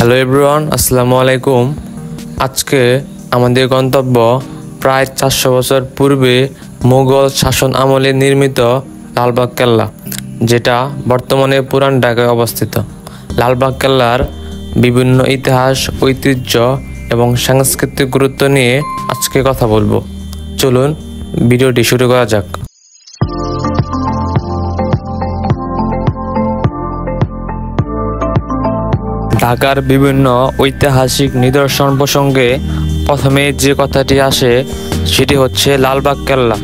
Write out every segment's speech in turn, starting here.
Hello everyone, আসসালামু আলাইকুম। আজকে আমাদের গন্তব্য প্রায় 400 বছর পূর্বে মুঘল শাসন আমলে নির্মিত লালবাগ কেল্লা, যেটা বর্তমানে পুরান ঢাকায় অবস্থিত। লালবাগ কেল্লার বিভিন্ন ইতিহাস, ঐতিহ্য এবং সাংস্কৃতিক গুরুত্ব নিয়ে আজকে কথা বলবো। চলুন ভিডিওটি শুরু করা যাক। ঢাকার বিভিন্ন ঐতিহাসিক নিদর্শন প্রসঙ্গে প্রথমে যে কথাটি আসে সেটি হচ্ছে লালবাগ কেল্লা।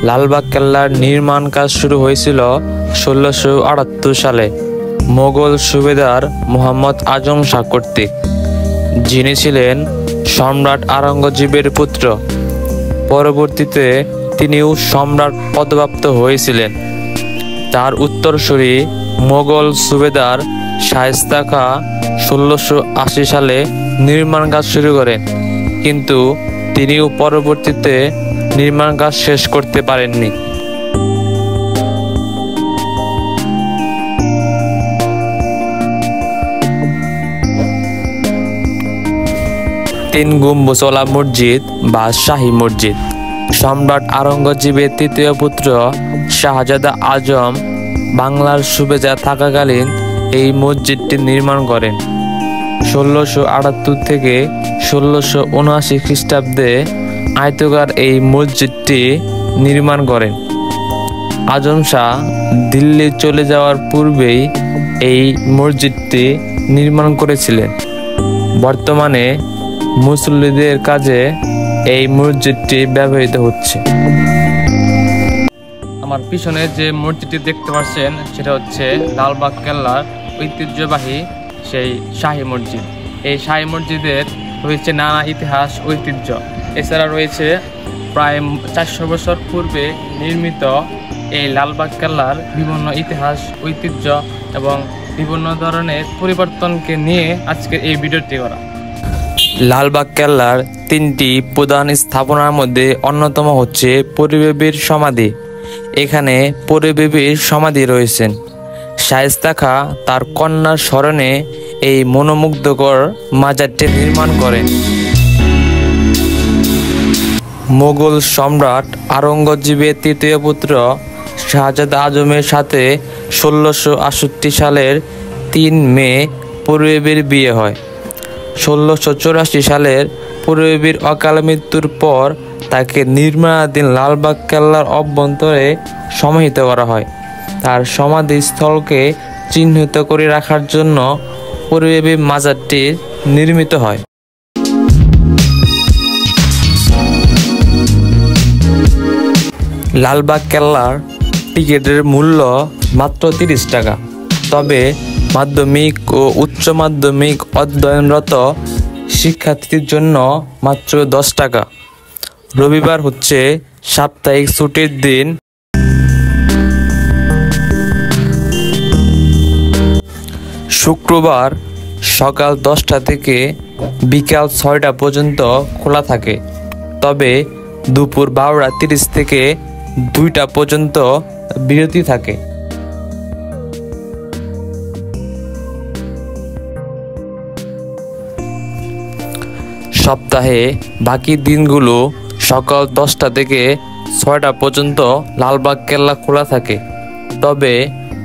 লালবাগ কেল্লার নির্মাণ কাজ শুরু হয়েছিল 1678 সালে মোগল সুবেদার মোহাম্মদ আজম শাহ কর্তৃক, যিনি ছিলেন সম্রাট আওরঙ্গজেবের পুত্র। পরবর্তীতে তিনিও সম্রাট পদপ্রাপ্ত হয়েছিলেন। তার উত্তরসূরি মোগল সুবেদার শায়েস্তা খাঁ 1680 সালে নির্মাণ কাজ শুরু করেন, কিন্তু তিনিও পরবর্তীতে নির্মাণ কাজ শেষ করতে পারেননি। তিন গম্বুজওয়ালা মসজিদ বা শাহী মসজিদ। সম্রাট আওরঙ্গজেবের তৃতীয় পুত্র শাহজাদা আজম বাংলার সুবেদার থাকাকালীন এই মসজিদটি নির্মাণ করেন। 1678 থেকে 1679 খ্রিস্টাব্দে আয়তকার এই মসজিদটি নির্মাণ করেন। আজম শাহ দিল্লি চলে যাওয়ার পূর্বেই এই মসজিদটি নির্মাণ করেছিলেন। বর্তমানে মুসল্লিদের কাজে এই মসজিদটি ব্যবহৃত হচ্ছে। আমার পিছনে যে মসজিদটি দেখতে পাচ্ছেন সেটা হচ্ছে লালবাগ কেল্লার ঐতিহ্যবাহী সেই শাহী মসজিদ। এই শাহী মসজিদের রয়েছে নানা ইতিহাস, ঐতিহ্য। এছাড়া রয়েছে প্রায় 400 বছর পূর্বে নির্মিত এই লালবাগ কেল্লার বিভিন্ন ইতিহাস, ঐতিহ্য এবং বিভিন্ন ধরনের পরিবর্তনকে নিয়ে আজকের এই ভিডিওটি করা। লালবাগ কেল্লার 3টি প্রধান স্থাপনার মধ্যে অন্যতম হচ্ছে পরিবেবীর সমাধি। এখানে পরিবেবীর সমাধি রয়েছেন। শায়েস্তা খাঁ তার কন্যার স্মরণে এই মনোমুগ্ধকর মাজারটি নির্মাণ করেন। মোগল সম্রাট আওরঙ্গজেবের তৃতীয় পুত্র শাহজাদা আজমের সাথে 1668 সালের 3 মে পরিবেবীর বিয়ে হয়। 1684 সালের পরিবেবীর অকাল মৃত্যুর পর তাকে নির্মাণাধীন লালবাগ কেল্লার অভ্যন্তরে সমাহিত করা হয়। তার সমাধিস্থলকে চিহ্নিত করে রাখার জন্য পরিবেবী মাজারটি নির্মিত হয়। লালবাগ কেল্লার টিকিটের মূল্য মাত্র 30 টাকা, তবে মাধ্যমিক ও উচ্চ মাধ্যমিক অধ্যয়নরত শিক্ষার্থীদের জন্য মাত্র 10 টাকা। রবিবার হচ্ছে সাপ্তাহিক ছুটির দিন। শুক্রবার সকাল 10টা থেকে বিকাল 6টা পর্যন্ত খোলা থাকে, তবে দুপুর 12:30 থেকে 2টা পর্যন্ত বিরতি থাকে। সপ্তাহে বাকি দিনগুলো সকাল 10টা থেকে 6টা পর্যন্ত লালবাগ কেল্লা খোলা থাকে, তবে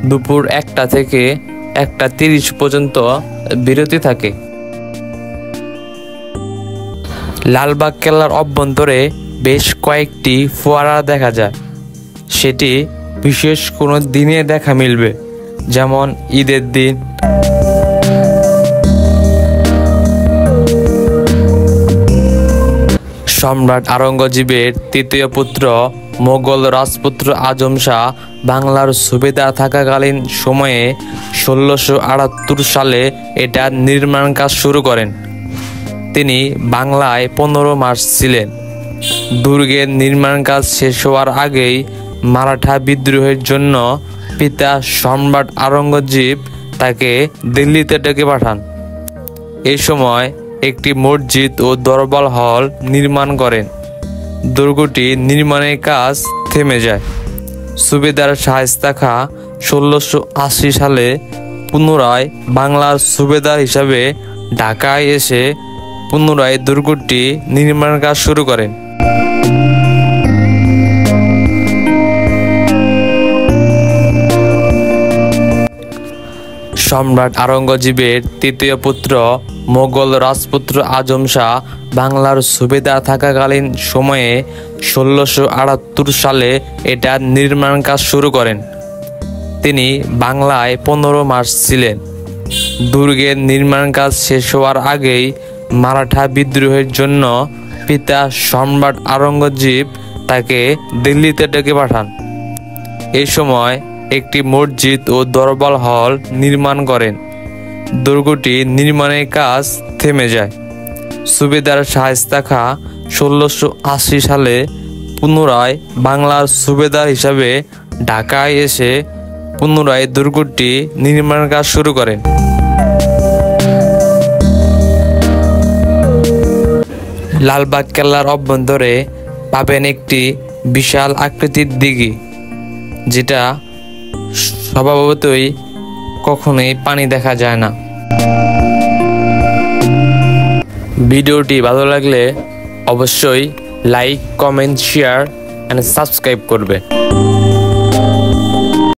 দুপুর 1টা থেকে 1:30 পর্যন্ত বিরতি থাকে। লালবাগ কেল্লার অভ্যন্তরে বেশ কয়েকটি ফোয়ারা দেখা যায়। সেটি বিশেষ কোনো দিনে দেখা মিলবে, যেমন ঈদের দিন। সম্রাট আওরঙ্গজেবের তৃতীয় পুত্র মোগল রাজপুত্র আজম শাহ বাংলার সুবেদার থাকাকালীন সময়ে 1678 সালে এটা নির্মাণ কাজ শুরু করেন। তিনি বাংলায় 15 মাস ছিলেন। দুর্গের নির্মাণ কাজ শেষ হওয়ার আগেই মারাঠা বিদ্রোহের জন্য পিতা সম্রাট আওরঙ্গজেব তাকে দিল্লিতে ডেকে পাঠান। এই সময় একটি মসজিদ ও দরবার হল নির্মাণ করেন। দুর্গটি নির্মাণের কাজ থেমে যায়। সুবেদার শায়েস্তা খাঁ 1680 সালে পুনরায় বাংলার সুবেদার হিসাবে ঢাকায় এসে পুনরায় দুর্গটি নির্মাণ কাজ শুরু করেন। সম্রাট আওরঙ্গজেবের তৃতীয় পুত্র মোগল রাজপুত্র আজম শাহ বাংলার সুবেদার থাকাকালীন সময়ে 1678 সালে এটা নির্মাণ কাজ শুরু করেন। তিনি বাংলায় 15 মাস ছিলেন। দুর্গের নির্মাণ কাজ শেষ হওয়ার আগেই মারাঠা বিদ্রোহের জন্য পিতা সম্রাট আওরঙ্গজেব তাকে দিল্লিতে ডেকে পাঠান। এই সময় একটি মসজিদ ও দরবার হল নির্মাণ করেন। দুর্গটি নির্মাণের কাজ থেমে যায়। সুবেদার শায়েস্তা খাঁ 1680 সালে পুনরায় বাংলার সুবেদার হিসাবে ঢাকায় এসে পুনরায় দুর্গটি নির্মাণ কাজ শুরু করেন। লালবাগ কেল্লার অভ্যন্তরে পাবেন একটি বিশাল আকৃতির দিঘি, যেটা স্বভাবতই কখনোই পানি দেখা যায় না। ভিডিওটি ভালো লাগলে অবশ্যই like, comment, share and subscribe করবে।